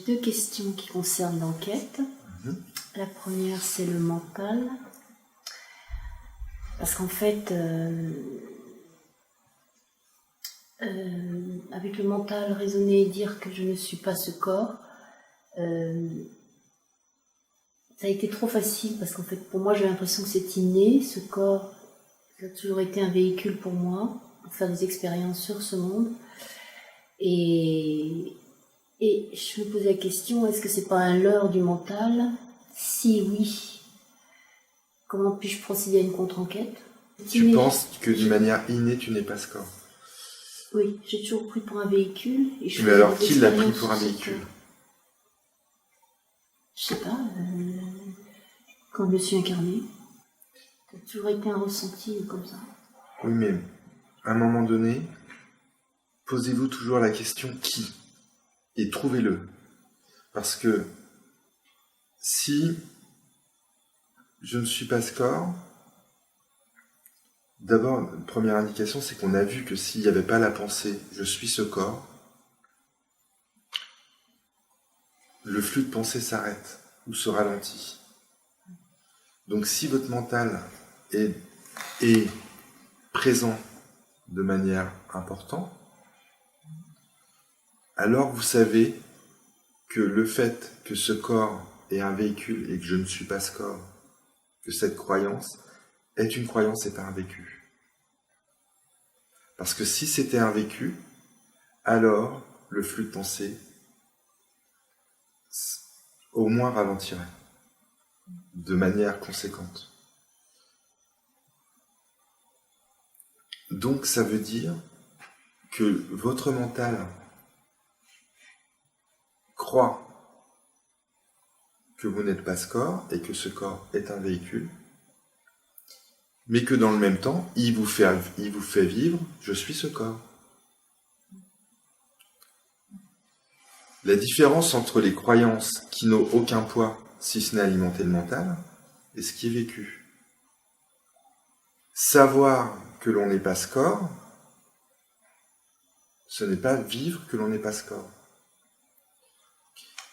deux questions qui concernent l'enquête. La première, c'est le mental. Parce qu'en fait, avec le mental, raisonner et dire que je ne suis pas ce corps, ça a été trop facile parce qu'en fait, pour moi, j'ai l'impression que c'est inné. Ce corps, ça a toujours été un véhicule pour moi, pour faire des expériences sur ce monde. Et je me posais la question, est-ce que c'est pas un leurre du mental? Si oui, comment puis-je procéder à une contre-enquête? Tu penses que d'une manière innée, tu n'es pas ce corps? Oui, j'ai toujours pris pour un véhicule. Mais alors, qui l'a pris pour un véhicule? Je sais pas, quand je me suis incarnée. Ça a toujours été un ressenti comme ça. Oui, mais à un moment donné, posez-vous toujours la question qui? Et trouvez-le. Parce que si je ne suis pas ce corps, d'abord, la première indication, c'est qu'on a vu que s'il n'y avait pas la pensée « je suis ce corps », le flux de pensée s'arrête ou se ralentit. Donc si votre mental est présent de manière importante, alors vous savez que le fait que ce corps est un véhicule et que je ne suis pas ce corps, que cette croyance est une croyance et pas un vécu. Parce que si c'était un vécu, alors le flux de pensée au moins ralentirait de manière conséquente. Donc ça veut dire que votre mental croit que vous n'êtes pas ce corps et que ce corps est un véhicule, mais que dans le même temps, il vous fait vivre « je suis ce corps ». La différence entre les croyances qui n'ont aucun poids, si ce n'est alimenter le mental, et ce qui est vécu. Savoir que l'on n'est pas ce corps, ce n'est pas vivre que l'on n'est pas ce corps.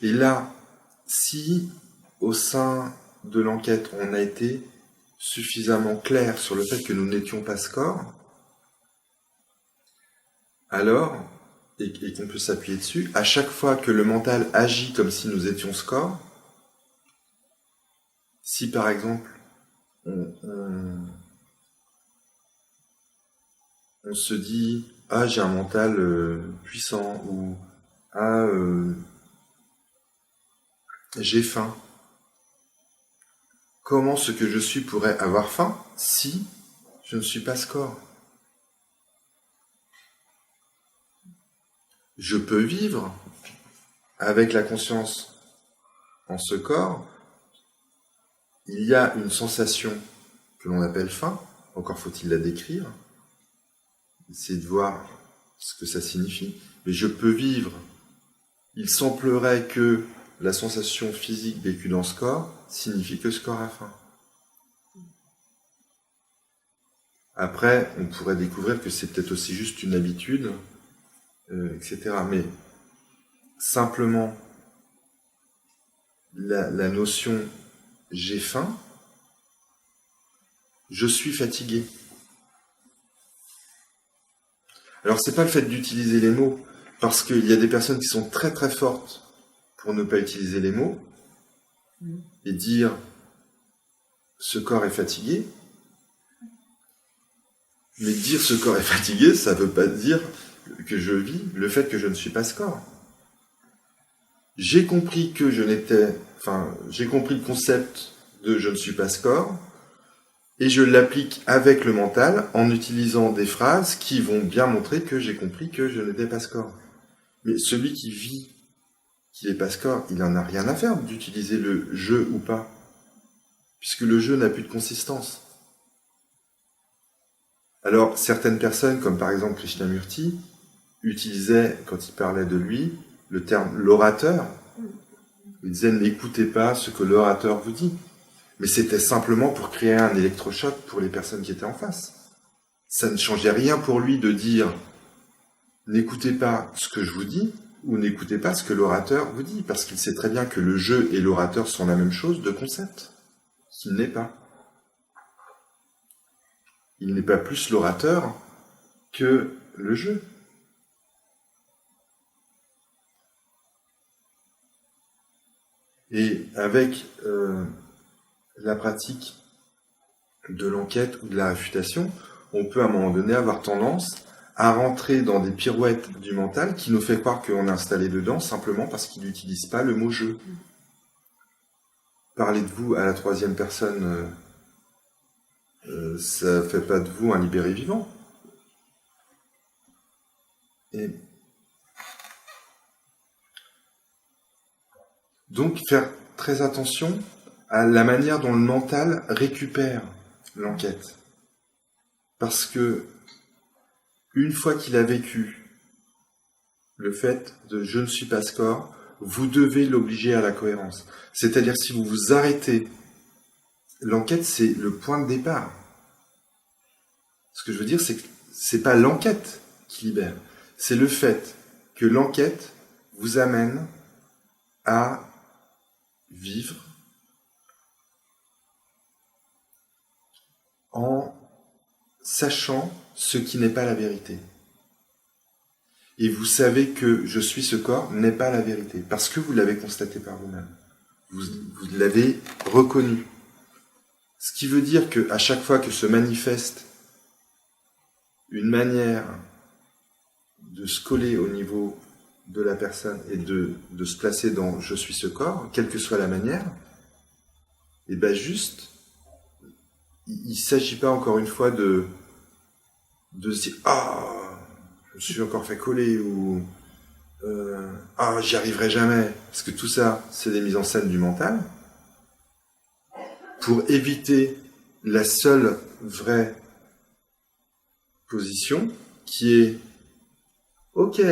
Et là, si au sein de l'enquête, on a été suffisamment clair sur le fait que nous n'étions pas ce corps, alors, et qu'on peut s'appuyer dessus, à chaque fois que le mental agit comme si nous étions ce corps, si par exemple, on se dit « Ah, j'ai un mental puissant » ou « Ah, j'ai faim ». Comment ce que je suis pourrait avoir faim si je ne suis pas ce corps? Je peux vivre avec la conscience en ce corps. Il y a une sensation que l'on appelle faim, encore faut-il la décrire, essayer de voir ce que ça signifie, mais je peux vivre. Il semblerait que la sensation physique vécue dans ce corps signifie que ce corps a faim. Après, on pourrait découvrir que c'est peut-être aussi juste une habitude, etc. Mais simplement, la notion « j'ai faim », je suis fatigué. Alors, c'est pas le fait d'utiliser les mots, parce qu'il y a des personnes qui sont très très fortes pour ne pas utiliser les mots, et dire « ce corps est fatigué », mais dire « ce corps est fatigué », ça ne veut pas dire que je vis le fait que je ne suis pas ce corps. J'ai compris que j'ai compris le concept de « je ne suis pas ce corps », et je l'applique avec le mental en utilisant des phrases qui vont bien montrer que j'ai compris que je n'étais pas ce corps. Mais celui qui vit qu'il n'est pas ce corps, il n'en a rien à faire d'utiliser le « je » ou pas, puisque le « je » n'a plus de consistance. Alors, certaines personnes, comme par exemple Krishnamurti, utilisaient, quand il parlait de lui, le terme « l'orateur ». Il disait « n'écoutez pas ce que l'orateur vous dit ». Mais c'était simplement pour créer un électrochoc pour les personnes qui étaient en face. Ça ne changeait rien pour lui de dire « n'écoutez pas ce que je vous dis », ou n'écoutez pas ce que l'orateur vous dit, parce qu'il sait très bien que le jeu et l'orateur sont la même chose de concept, qu'il n'est pas. Il n'est pas plus l'orateur que le jeu. Et avec la pratique de l'enquête ou de la réfutation, on peut à un moment donné avoir tendance à rentrer dans des pirouettes du mental qui nous fait croire qu'on est installé dedans simplement parce qu'il n'utilise pas le mot « jeu ». Parler de vous à la troisième personne, ça fait pas de vous un libéré vivant. Et donc faire très attention à la manière dont le mental récupère l'enquête. Parce que une fois qu'il a vécu le fait de « je ne suis pas score », vous devez l'obliger à la cohérence. C'est-à-dire si vous vous arrêtez, l'enquête c'est le point de départ. Ce que je veux dire, c'est que c'est pas l'enquête qui libère, c'est le fait que l'enquête vous amène à vivre en sachant ce qui n'est pas la vérité. Et vous savez que je suis ce corps n'est pas la vérité, parce que vous l'avez constaté par vous-même. Vous l'avez reconnu. Ce qui veut dire qu'à chaque fois que se manifeste une manière de se coller au niveau de la personne et de se placer dans « je suis ce corps », quelle que soit la manière, et bien juste, il ne s'agit pas encore une fois de se dire « ah, je me suis encore fait coller » ou « ah, j'y arriverai jamais », parce que tout ça, c'est des mises en scène du mental, pour éviter la seule vraie position qui est « ok,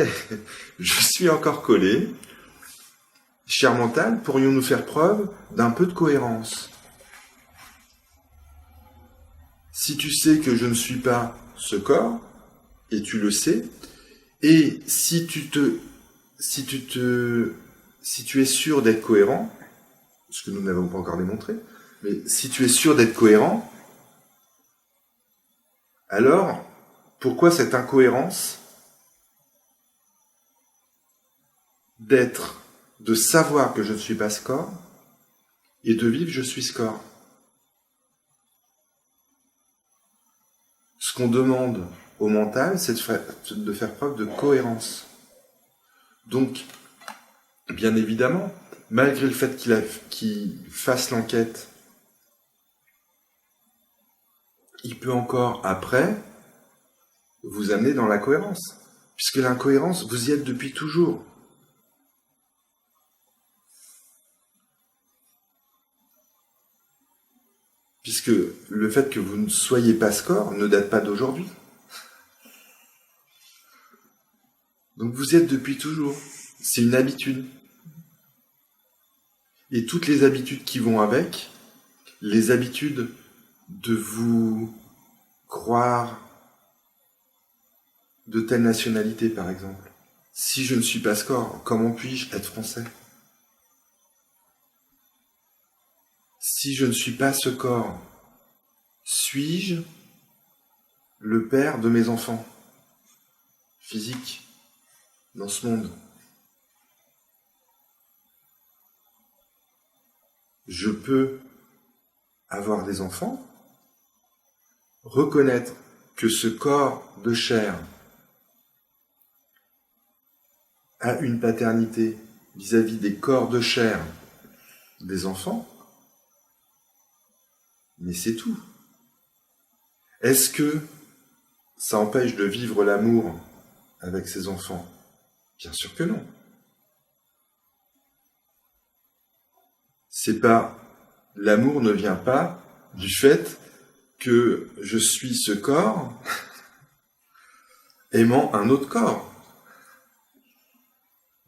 je suis encore collé, cher mental, pourrions-nous faire preuve d'un peu de cohérence ? Si tu sais que je ne suis pas ce corps, et tu le sais, et si tu es sûr d'être cohérent, ce que nous n'avons pas encore démontré, mais si tu es sûr d'être cohérent, alors pourquoi cette incohérence de savoir que je ne suis pas score et de vivre je suis score? Ce qu'on demande au mental, c'est de faire preuve de cohérence. Donc, bien évidemment, malgré le fait qu'il fasse l'enquête, il peut encore, après, vous amener dans la cohérence. Puisque l'incohérence, vous y êtes depuis toujours. Puisque le fait que vous ne soyez pas score ne date pas d'aujourd'hui. Donc vous y êtes depuis toujours. C'est une habitude. Et toutes les habitudes qui vont avec, les habitudes de vous croire de telle nationalité, par exemple. Si je ne suis pas score, comment puis-je être français ? Si je ne suis pas ce corps, suis-je le père de mes enfants physiques dans ce monde ? Je peux avoir des enfants, reconnaître que ce corps de chair a une paternité vis-à-vis des corps de chair des enfants, mais c'est tout. Est-ce que ça empêche de vivre l'amour avec ses enfants ? Bien sûr que non. C'est pas, l'amour ne vient pas du fait que je suis ce corps aimant un autre corps.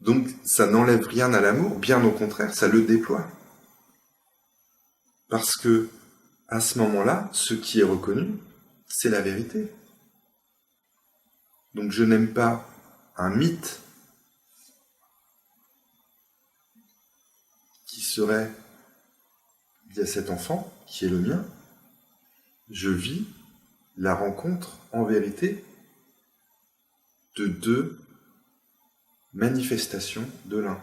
Donc ça n'enlève rien à l'amour, bien au contraire, ça le déploie. Parce que à ce moment-là, ce qui est reconnu, c'est la vérité. Donc je n'aime pas un mythe, qui serait, il y a cet enfant qui est le mien, je vis la rencontre en vérité de deux manifestations de l'un.